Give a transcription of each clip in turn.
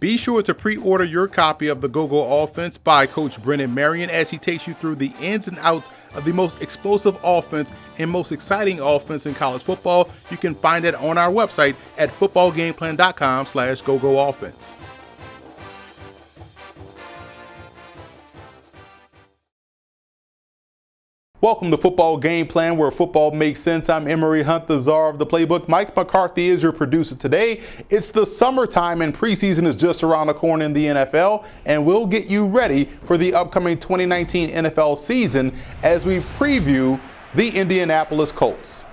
Be sure to pre-order your copy of the Go-Go Offense by Coach Brennan Marion as he takes you through the ins and outs of the most explosive offense and most exciting offense in college football. You can find it on our website at footballgameplan.com/GoGoOffense. Welcome to Football Game Plan, where football makes sense. I'm Emory Hunt, the czar of the playbook. Mike McCarthy is your producer today. It's the summertime and preseason is just around the corner in the NFL, and we'll get you ready for the upcoming 2019 NFL season as we preview the Indianapolis Colts.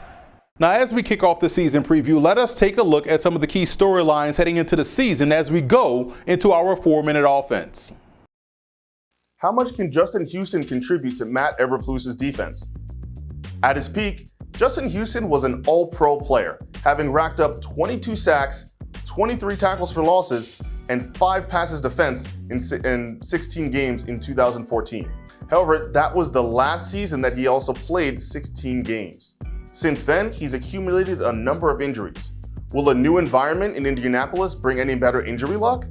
Now, as we kick off the season preview, let us take a look at some of the key storylines heading into the season as we go into our 4-minute offense. How much can Justin Houston contribute to Matt Eberflus's defense? At his peak, Justin Houston was an all-pro player, having racked up 22 sacks, 23 tackles for losses, and 5 passes defense in 16 games in 2014. However, that was the last season that he also played 16 games. Since then, he's accumulated a number of injuries. Will a new environment in Indianapolis bring any better injury luck?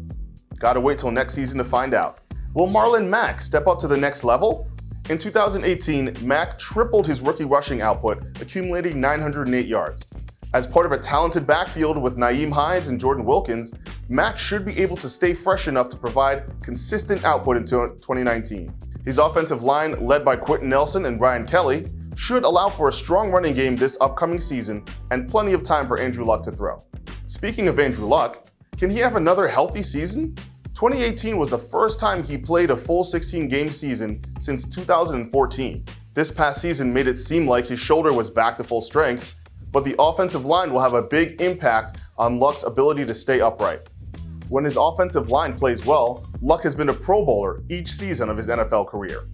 Gotta wait till next season to find out. Will Marlon Mack step up to the next level? In 2018, Mack tripled his rookie rushing output, accumulating 908 yards. As part of a talented backfield with Nyheim Hines and Jordan Wilkins, Mack should be able to stay fresh enough to provide consistent output in 2019. His offensive line, led by Quentin Nelson and Ryan Kelly, should allow for a strong running game this upcoming season and plenty of time for Andrew Luck to throw. Speaking of Andrew Luck, can he have another healthy season? 2018 was the first time he played a full 16-game season since 2014. This past season made it seem like his shoulder was back to full strength, but the offensive line will have a big impact on Luck's ability to stay upright. When his offensive line plays well, Luck has been a Pro Bowler each season of his NFL career.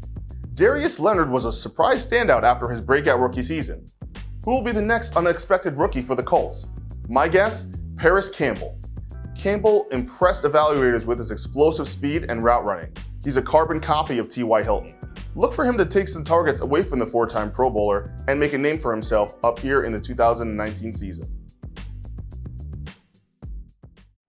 Darius Leonard was a surprise standout after his breakout rookie season. Who will be the next unexpected rookie for the Colts? My guess, Paris Campbell. Campbell impressed evaluators with his explosive speed and route running. He's a carbon copy of T.Y. Hilton. Look for him to take some targets away from the 4-time Pro Bowler and make a name for himself up here in the 2019 season.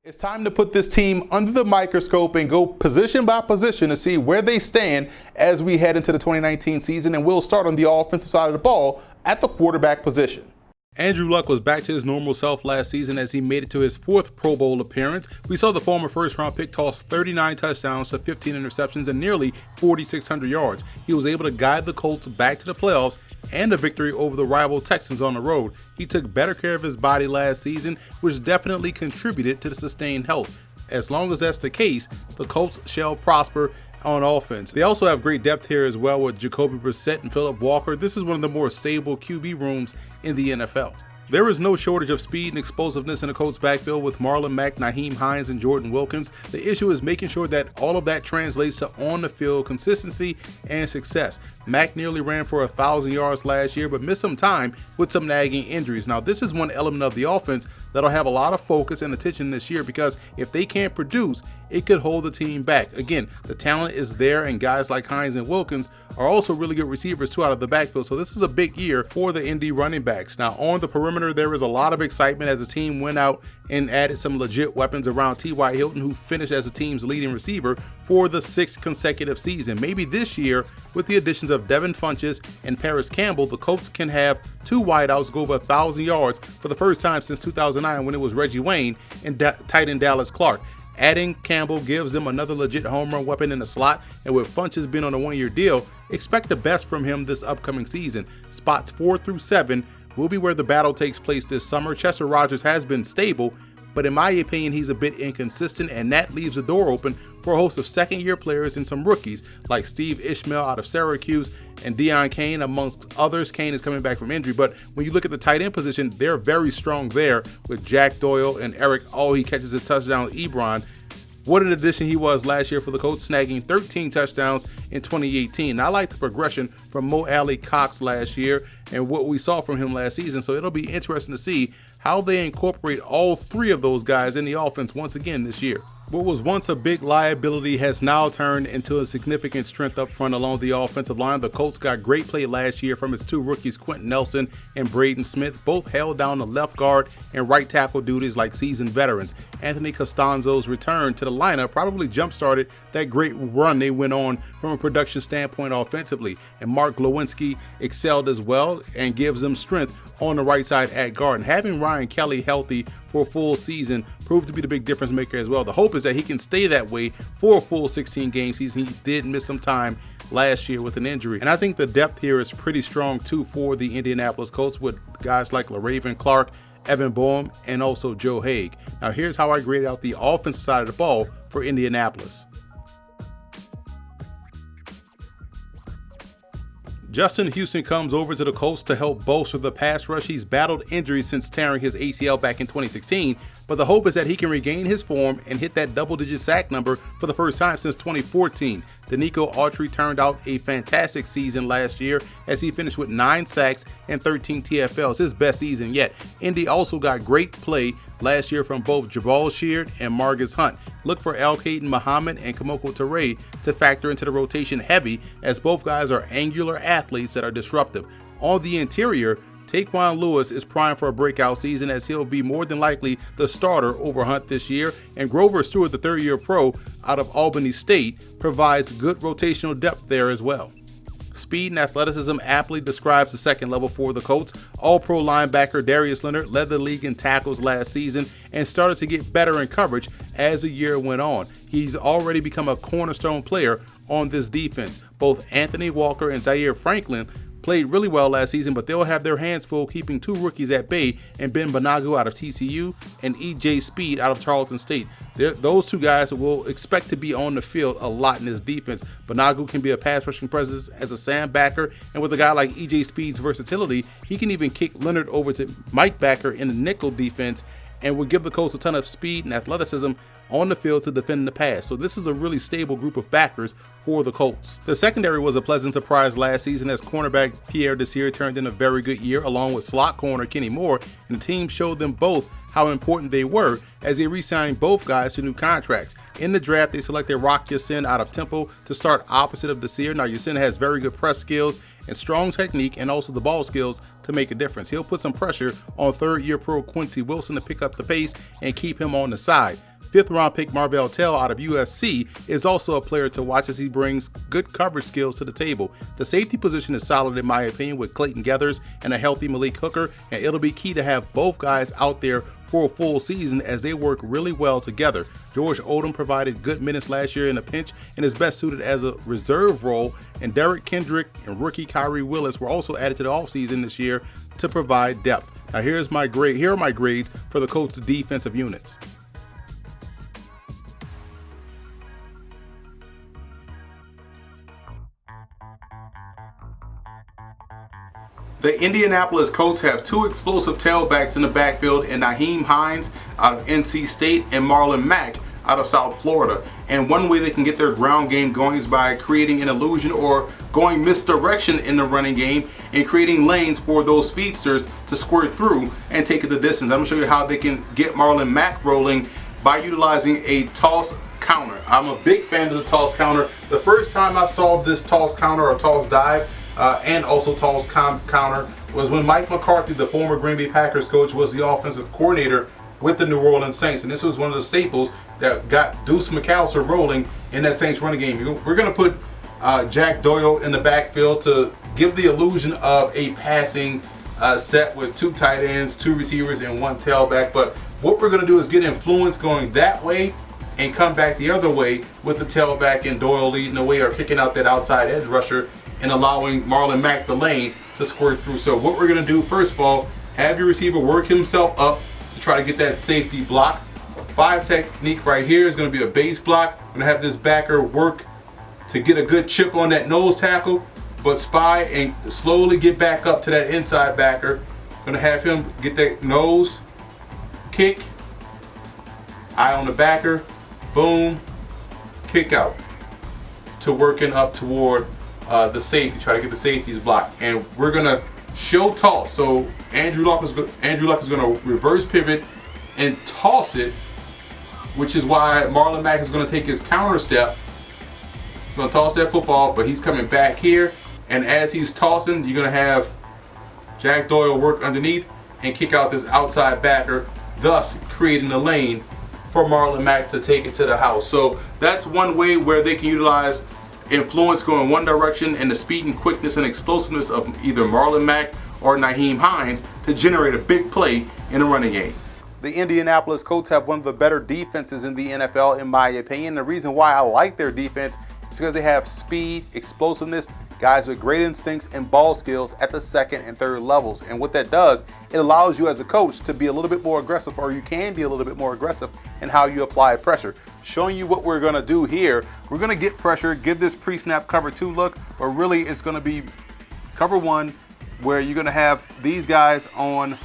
It's time to put this team under the microscope and go position by position to see where they stand as we head into the 2019 season, and we'll start on the offensive side of the ball at the quarterback position. Andrew Luck was back to his normal self last season as he made it to his 4th Pro Bowl appearance. We saw the former first-round pick toss 39 touchdowns to 15 interceptions and nearly 4,600 yards. He was able to guide the Colts back to the playoffs and a victory over the rival Texans on the road. He took better care of his body last season, which definitely contributed to the sustained health. As long as that's the case, the Colts shall prosper on offense. They also have great depth here as well with Jacoby Brissett and Phillip Walker. This is one of the more stable QB rooms in the NFL. There is no shortage of speed and explosiveness in the Colts backfield with Marlon Mack, Nyheim Hines, and Jordan Wilkins. The issue is making sure that all of that translates to on-the-field consistency and success. Mack nearly ran for 1,000 yards last year, but missed some time with some nagging injuries. Now, this is one element of the offense that'll have a lot of focus and attention this year, because if they can't produce, it could hold the team back. Again, the talent is there, and guys like Hines and Wilkins are also really good receivers too out of the backfield. So this is a big year for the Indy running backs. Now, on the perimeter, there is a lot of excitement as the team went out and added some legit weapons around T.Y. Hilton, who finished as the team's leading receiver for the 6th consecutive season. Maybe this year, with the additions of Devin Funchess and Paris Campbell, the Colts can have 2 wideouts go over 1,000 yards for the first time since 2009, when it was Reggie Wayne and tight end Dallas Clark. Adding Campbell gives them another legit home run weapon in the slot, and with Funchess being on a 1-year deal, expect the best from him this upcoming season. Spots 4 through 7 will be where the battle takes place this summer. Chester Rogers has been stable, but in my opinion, he's a bit inconsistent, and that leaves the door open for a host of second-year players and some rookies like Steve Ishmael out of Syracuse and Deion Kane, amongst others. Kane is coming back from injury, but when you look at the tight end position, they're very strong there with Jack Doyle and Eric he catches a touchdown, Ebron. What an addition he was last year for the Colts, snagging 13 touchdowns in 2018. And I like the progression from Mo Alley Cox last year and what we saw from him last season. So it'll be interesting to see how they incorporate all 3 of those guys in the offense once again this year. What was once a big liability has now turned into a significant strength up front along the offensive line. The Colts got great play last year from its two rookies, Quentin Nelson and Braden Smith. Both held down the left guard and right tackle duties like seasoned veterans. Anthony Costanzo's return to the lineup probably jump-started that great run they went on from a production standpoint offensively. And Mark Glowinski excelled as well and gives them strength on the right side at guard. And having Ryan Kelly healthy for a full season proved to be the big difference maker as well. The hope is that he can stay that way for a full 16-game season. He did miss some time last year with an injury. And I think the depth here is pretty strong too for the Indianapolis Colts with guys like LaRaven Clark, Evan Boehm, and also Joe Haig. Now here's how I graded out the offensive side of the ball for Indianapolis. Justin Houston comes over to the Colts to help bolster the pass rush. He's battled injuries since tearing his ACL back in 2016, but the hope is that he can regain his form and hit that double-digit sack number for the first time since 2014. Danico Autry turned out a fantastic season last year as he finished with 9 sacks and 13 TFLs, his best season yet. Indy also got great play last year from both Jabal Sheard and Margus Hunt. Look for Al-Qaeda Muhammad and Kamoko Toure to factor into the rotation heavy, as both guys are angular athletes that are disruptive. On the interior, Taquan Lewis is primed for a breakout season as he'll be more than likely the starter over Hunt this year, and Grover Stewart, the third-year pro out of Albany State, provides good rotational depth there as well. Speed and athleticism aptly describes the second level for the Colts. All-pro linebacker Darius Leonard led the league in tackles last season and started to get better in coverage as the year went on. He's already become a cornerstone player on this defense. Both Anthony Walker and Zaire Franklin played really well last season, but they'll have their hands full keeping two rookies at bay and Ben Banagu out of TCU and EJ Speed out of Charleston State. Those two guys will expect to be on the field a lot in this defense. Banagu can be a pass rushing presence as a sandbacker, and with a guy like EJ Speed's versatility, he can even kick Leonard over to Mike Backer in the nickel defense and will give the Colts a ton of speed and athleticism on the field to defend the pass. So this is a really stable group of backers for the Colts. The secondary was a pleasant surprise last season as cornerback Pierre Desir turned in a very good year along with slot corner Kenny Moore, and the team showed them both how important they were as they re-signed both guys to new contracts. In the draft, they selected Rock Ya-Sin out of Temple to start opposite of Desir. Now, Ya-Sin has very good press skills and strong technique and also the ball skills to make a difference. He'll put some pressure on third-year pro Quincy Wilson to pick up the pace and keep him on the side. Fifth-round pick Marvell Tell out of USC is also a player to watch as he brings good coverage skills to the table. The safety position is solid in my opinion with Clayton Geathers and a healthy Malik Hooker, and it'll be key to have both guys out there for a full season as they work really well together. George Odom provided good minutes last year in a pinch and is best suited as a reserve role, and Derek Kendrick and rookie Kyrie Willis were also added to the offseason this year to provide depth. Now here are my grades for the Colts defensive units. The Indianapolis Colts have two explosive tailbacks in the backfield in Nyheim Hines out of NC State and Marlon Mack out of South Florida. And one way they can get their ground game going is by creating an illusion or going misdirection in the running game and creating lanes for those speedsters to squirt through and take it the distance. I'm going to show you how they can get Marlon Mack rolling by utilizing a toss counter. I'm a big fan of the toss counter. The first time I saw this toss counter or toss dive and also toss counter was when Mike McCarthy, the former Green Bay Packers coach, was the offensive coordinator with the New Orleans Saints, and this was one of the staples that got Deuce McAllister rolling in that Saints running game. We're going to put Jack Doyle in the backfield to give the illusion of a passing set with two tight ends, two receivers, and one tailback. But what we're going to do is get influence going that way and come back the other way with the tailback and Doyle leading the way or kicking out that outside edge rusher and allowing Marlon Mack the lane to squirt through. So what we're going to do, first of all, have your receiver work himself up to try to get that safety block. 5 technique right here is going to be a base block. I'm going to have this backer work to get a good chip on that nose tackle, but spy and slowly get back up to that inside backer. I'm going to have him get that nose kick, eye on the backer, boom, kick out to working up toward the safety, try to get the safeties blocked. And we're gonna show toss. So Andrew Luck is going to reverse pivot and toss it which is why Marlon Mack is going to take his counter step. He's going to toss that football, but he's coming back here. And as he's tossing, you're going to have Jack Doyle work underneath and kick out this outside backer, thus creating a lane for Marlon Mack to take it to the house. So that's one way where they can utilize influence going one direction and the speed and quickness and explosiveness of either Marlon Mack or Nyheim Hines to generate a big play in a running game. The Indianapolis Colts have one of the better defenses in the NFL, in my opinion. The reason why I like their defense is because they have speed, explosiveness, guys with great instincts and ball skills at the second and third levels. And what that does, it allows you as a coach to be a little bit more aggressive, or you can be a little bit more aggressive in how you apply pressure. Showing you what we're going to do here. We're going to get pressure, give this pre-snap cover 2 look, but really it's going to be cover 1, where you're going to have these guys on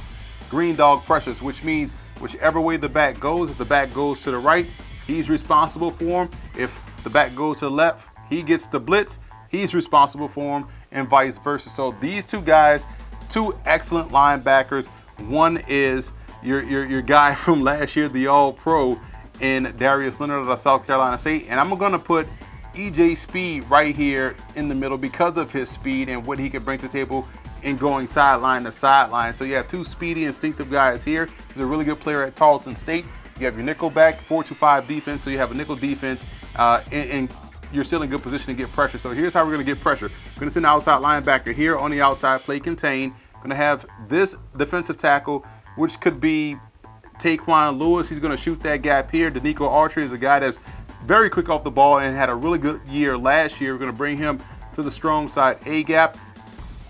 green dog pressures, which means whichever way the back goes, if the back goes to the right, he's responsible for him. If the back goes to the left, he gets the blitz, he's responsible for him, and vice versa. So these two guys, two excellent linebackers. One is your guy from last year, the All-Pro, in Darius Leonard of South Carolina State. And I'm going to put EJ Speed right here in the middle because of his speed and what he can bring to the table in going sideline to sideline. So you have two speedy, instinctive guys here. He's a really good player at Tarleton State. You have your nickel back, 4-5 defense. So you have a nickel defense, and you're still in good position to get pressure. So here's how we're going to get pressure. We're going to send an outside linebacker here on the outside, play contain. Going to have this defensive tackle, which could be Taquan Lewis. He's going to shoot that gap here. Danico Archer is a guy that's very quick off the ball and had a really good year last year. We're going to bring him to the strong side A gap.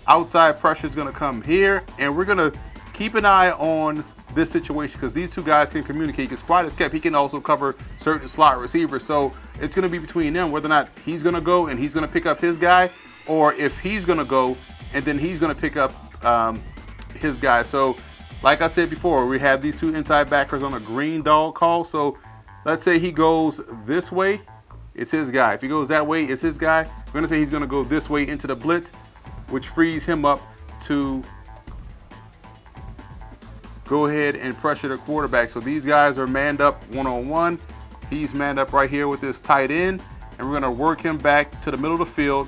Outside pressure is going to come here, and we're going to keep an eye on this situation because these two guys can communicate. Because Squad is kept, he can also cover certain slot receivers. So it's going to be between them whether or not he's going to go and he's going to pick up his guy, or if he's going to go and then he's going to pick up his guy. So like I said before, we have these two inside backers on a green dog call. So let's say he goes this way, it's his guy. If he goes that way, it's his guy. We're going to say he's going to go this way into the blitz, which frees him up to go ahead and pressure the quarterback. So these guys are manned up one-on-one. He's manned up right here with this tight end, and we're going to work him back to the middle of the field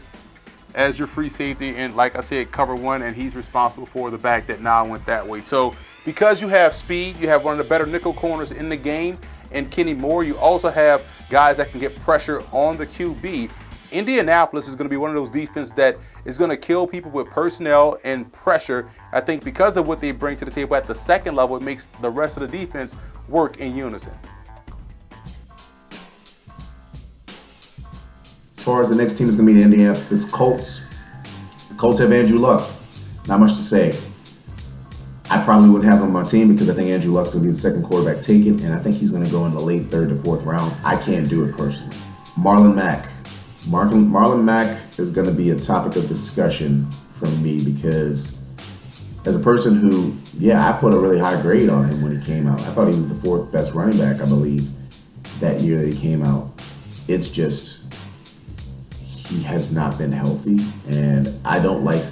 as your free safety. And like I said, cover 1, and he's responsible for the back that now went that way. So because you have speed, you have one of the better nickel corners in the game, and Kenny Moore, you also have guys that can get pressure on the QB. Indianapolis is going to be one of those defenses that is going to kill people with personnel and pressure. I think because of what they bring to the table at the second level, it makes the rest of the defense work in unison. As far as the next team is going to be the Indianapolis Colts. The Colts have Andrew Luck. Not much to say. I probably wouldn't have him on my team because I think Andrew Luck's going to be the second quarterback taken, and I think he's going to go in the late 3rd to 4th round. I can't do it personally. Marlon Mack. Marlon Mack is going to be a topic of discussion from me because as a person who, I put a really high grade on him when he came out. I thought he was the 4th best running back, I believe, that year that he came out. It's just, he has not been healthy, and I don't like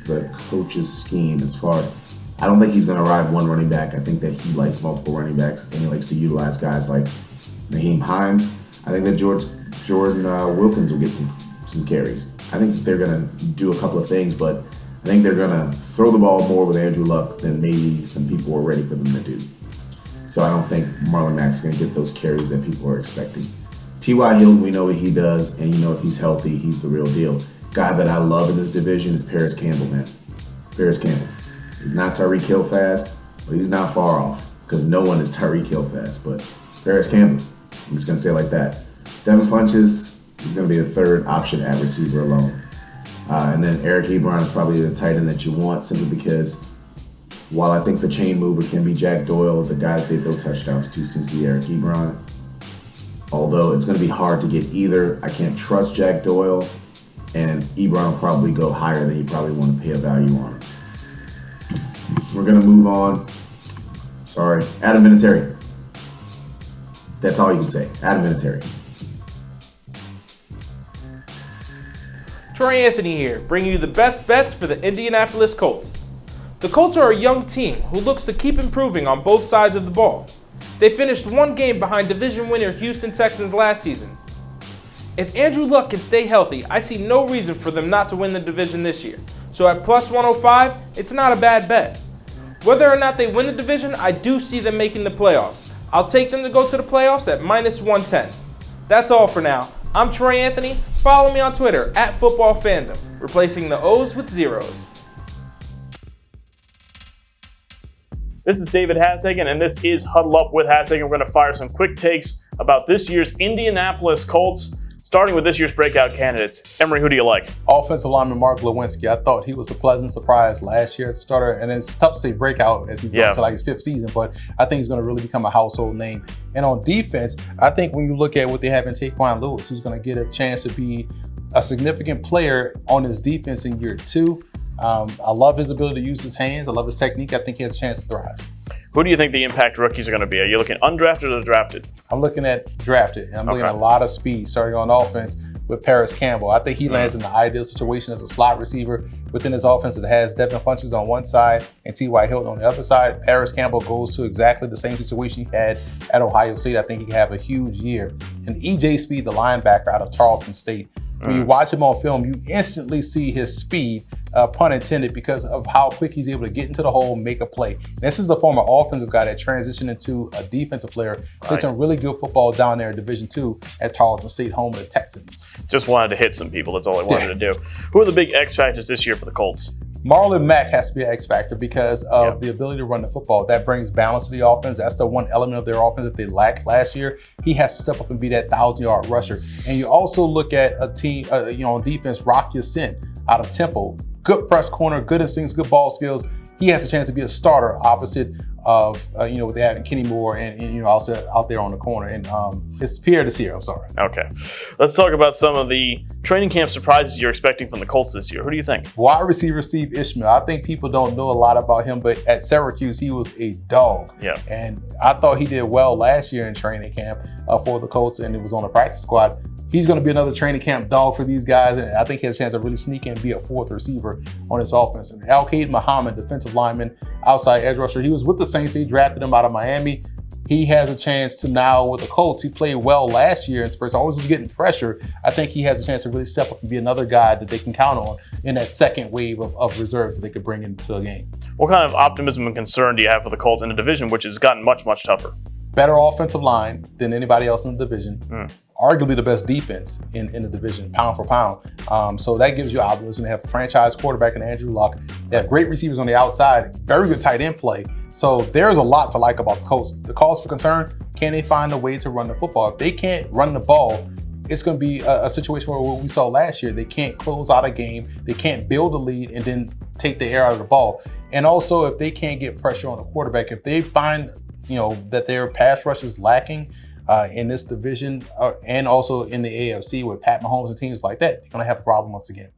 the coach's scheme as far as, I don't think he's going to ride one running back. I think that he likes multiple running backs, and he likes to utilize guys like Nyheim Hines. I think that Jordan Wilkins will get some carries. I think they're going to do a couple of things, but I think they're going to throw the ball more with Andrew Luck than maybe some people are ready for them to do. So I don't think Marlon Mack's going to get those carries that people are expecting. T.Y. Hilton, we know what he does, and if he's healthy, he's the real deal. Guy that I love in this division is Paris Campbell, man. Paris Campbell. He's not Tyreek Hill fast, but he's not far off because no one is Tyreek Hill fast, but Paris Campbell. I'm just going to say it like that. Devin Funchess, he's going to be the 3rd option at receiver alone. And then Eric Ebron is probably the tight end that you want simply because while I think the chain mover can be Jack Doyle, the guy that they throw touchdowns to seems to be Eric Ebron. Although it's going to be hard to get either. I can't trust Jack Doyle, and Ebron will probably go higher than you probably want to pay a value on him. We're going to move on. Sorry, Adam Vinatieri. That's all you can say. Adam Vinatieri. Troy Anthony here, bringing you the best bets for the Indianapolis Colts. The Colts are a young team who looks to keep improving on both sides of the ball. They finished one game behind division winner Houston Texans last season. If Andrew Luck can stay healthy, I see no reason for them not to win the division this year. So at plus 105, it's not a bad bet. Whether or not they win the division, I do see them making the playoffs. I'll take them to go to the playoffs at minus 110. That's all for now. I'm Troy Anthony. Follow me on Twitter at FootballFandom, replacing the O's with zeros. This is David Hassagen, and this is Huddle Up with Hassagen. We're going to fire some quick takes about this year's Indianapolis Colts, starting with this year's breakout candidates. Emery, who do you like? Offensive lineman Mark Lewinsky. I thought he was a pleasant surprise last year as a starter, and it's tough to say breakout as he's going to like his 5th season, but I think he's going to really become a household name. And on defense, I think when you look at what they have in Taquan Lewis, who's going to get a chance to be a significant player on his defense in year 2. I love his ability to use his hands. I love his technique. I think he has a chance to thrive. Who do you think the impact rookies are going to be? Are you looking undrafted or drafted? I'm looking at drafted, and I'm looking at a lot of speed starting on offense with Paris Campbell. I think he lands in the ideal situation as a slot receiver within his offense that has Devin Funchess on one side and T.Y. Hilton on the other side. Paris Campbell goes to exactly the same situation he had at Ohio State. I think he can have a huge year. And E.J. Speed, the linebacker out of Tarleton State, when you watch him on film, you instantly see his speed, pun intended, because of how quick he's able to get into the hole, make a play. And this is a former offensive guy that transitioned into a defensive player. Played some really good football down there in Division II at Tarleton State, home of the Texans. Just wanted to hit some people. That's all I wanted to do. Who are the big X factors this year for the Colts? Marlon Mack has to be an X factor because of the ability to run the football. That brings balance to the offense. That's the one element of their offense that they lacked last year. He has to step up and be that 1,000-yard rusher. And you also look at a team, on defense, Rock Ya-Sin out of Temple. Good press corner, good instincts, good ball skills. He has a chance to be a starter opposite of what they have in Kenny Moore and also out there on the corner. And it's Pierre Desir, I'm sorry. Okay. Let's talk about some of the training camp surprises you're expecting from the Colts this year. Who do you think? Wide receiver Steve Ishmael. I think people don't know a lot about him, but at Syracuse, he was a dog. Yeah. And I thought he did well last year in training camp for the Colts, and it was on the practice squad. He's going to be another training camp dog for these guys, and I think he has a chance to really sneak in and be a 4th receiver on his offense. And Al-Qaid Muhammad, defensive lineman, outside edge rusher, he was with the Saints. They drafted him out of Miami. He has a chance to now with the Colts. He played well last year in Spurs. Always was getting pressure. I think he has a chance to really step up and be another guy that they can count on in that second wave of reserves that they could bring into a game. What kind of optimism and concern do you have for the Colts in a division which has gotten much, much tougher? Better offensive line than anybody else in the division. Arguably the best defense in the division, pound for pound. So that gives you optimism. They have a franchise quarterback in Andrew Luck. They have great receivers on the outside, very good tight end play. So there's a lot to like about the Colts. The cause for concern, can they find a way to run the football? If they can't run the ball, it's going to be a situation where what we saw last year, they can't close out a game, they can't build a lead and then take the air out of the ball. And also if they can't get pressure on the quarterback, if they find that their pass rush is lacking in this division and also in the AFC with Pat Mahomes and teams like that, they're going to have a problem once again.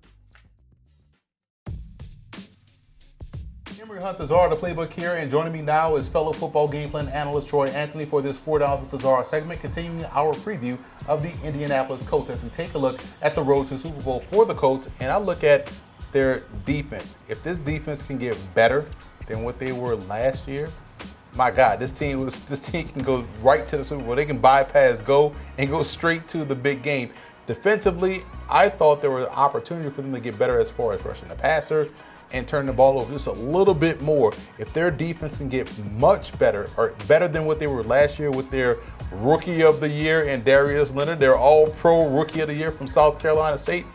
Emery Hunt Thazar, the Playbook here, and joining me now is fellow football game plan analyst Troy Anthony for this $4 with Thazar segment, continuing our preview of the Indianapolis Colts as we take a look at the road to Super Bowl for the Colts, and I look at their defense. If this defense can get better than what they were last year, my God, this team can go right to the Super Bowl. They can bypass go and go straight to the big game. Defensively, I thought there was an opportunity for them to get better as far as rushing the passer and turning the ball over just a little bit more. If their defense can get much better or better than what they were last year with their Rookie of the Year and Darius Leonard, their All-Pro Rookie of the Year from South Carolina State,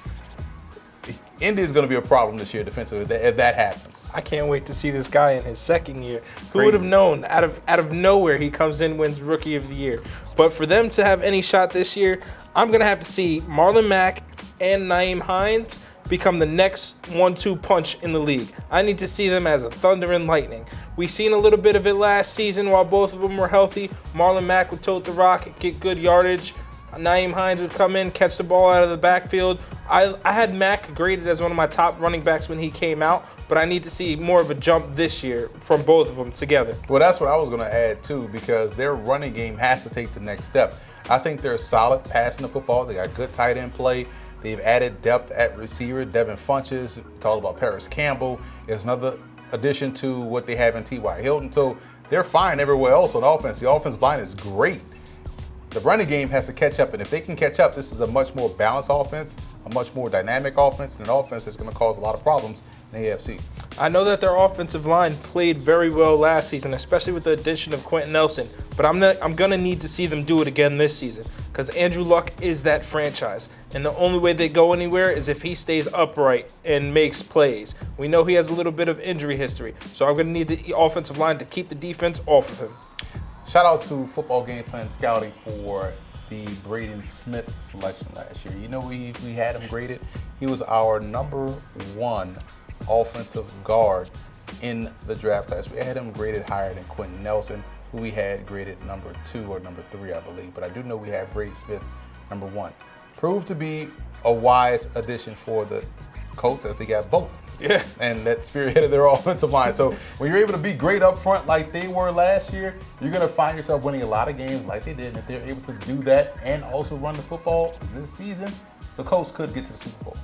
Indy is going to be a problem this year defensively if that happens. I can't wait to see this guy in his second year. Who would have known? Out of nowhere, he comes in, wins Rookie of the Year. But for them to have any shot this year, I'm going to have to see Marlon Mack and Nyheim Hines become the next 1-2 punch in the league. I need to see them as a thunder and lightning. We seen a little bit of it last season while both of them were healthy. Marlon Mack would tote the rock, get good yardage. Nyheim Hines would come in, catch the ball out of the backfield. I had Mack graded as one of my top running backs when he came out, but I need to see more of a jump this year from both of them together. Well, that's what I was going to add too, because their running game has to take the next step. I think they're solid passing the football. They got good tight end play. They've added depth at receiver. Devin Funchess, talked about Paris Campbell, is another addition to what they have in T.Y. Hilton. So they're fine everywhere else on offense. The offensive line is great. The running game has to catch up, and if they can catch up, this is a much more balanced offense, a much more dynamic offense, and an offense that's going to cause a lot of problems in the AFC. I know that their offensive line played very well last season, especially with the addition of Quentin Nelson, but I'm going to need to see them do it again this season because Andrew Luck is that franchise, and the only way they go anywhere is if he stays upright and makes plays. We know he has a little bit of injury history, so I'm going to need the offensive line to keep the defense off of him. Shout out to Football Game Plan Scouting for the Braden Smith selection last year. You know, we had him graded. He was our #1 offensive guard in the draft class. We had him graded higher than Quentin Nelson, who we had graded #2 or #3, I believe. But I do know we had Braden Smith #1. Proved to be a wise addition for the Colts as they got both. Yeah. And that spearheaded their offensive line. So when you're able to be great up front like they were last year, you're going to find yourself winning a lot of games like they did. And if they're able to do that and also run the football this season, the Colts could get to the Super Bowl.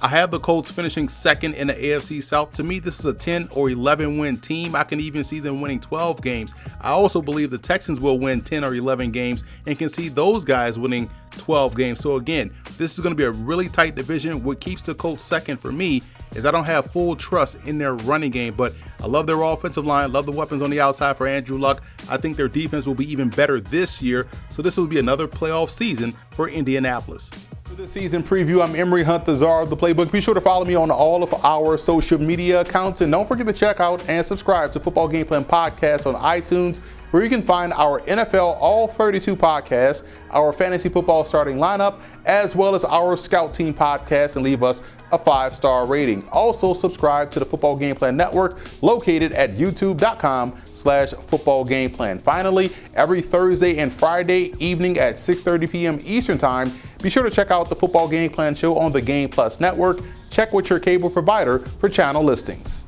I have the Colts finishing second in the AFC South. To me, this is a 10 or 11 win team. I can even see them winning 12 games. I also believe the Texans will win 10 or 11 games and can see those guys winning 12 games. So again, this is going to be a really tight division. What keeps the Colts second for me is I don't have full trust in their running game, but I love their offensive line, love the weapons on the outside for Andrew Luck. I think their defense will be even better this year. So this will be another playoff season for Indianapolis. For this season preview, I'm Emory Hunt, the czar of the Playbook. Be sure to follow me on all of our social media accounts, and don't forget to check out and subscribe to Football Game Plan Podcast on iTunes, where you can find our NFL All 32 podcasts, our fantasy football starting lineup, as well as our Scout Team podcast, and leave us a 5-star rating. Also, subscribe to the Football Game Plan Network, located at youtube.com/footballgameplan. Finally, every Thursday and Friday evening at 6:30 p.m. Eastern Time, be sure to check out the Football Game Plan show on the Game Plus Network. Check with your cable provider for channel listings.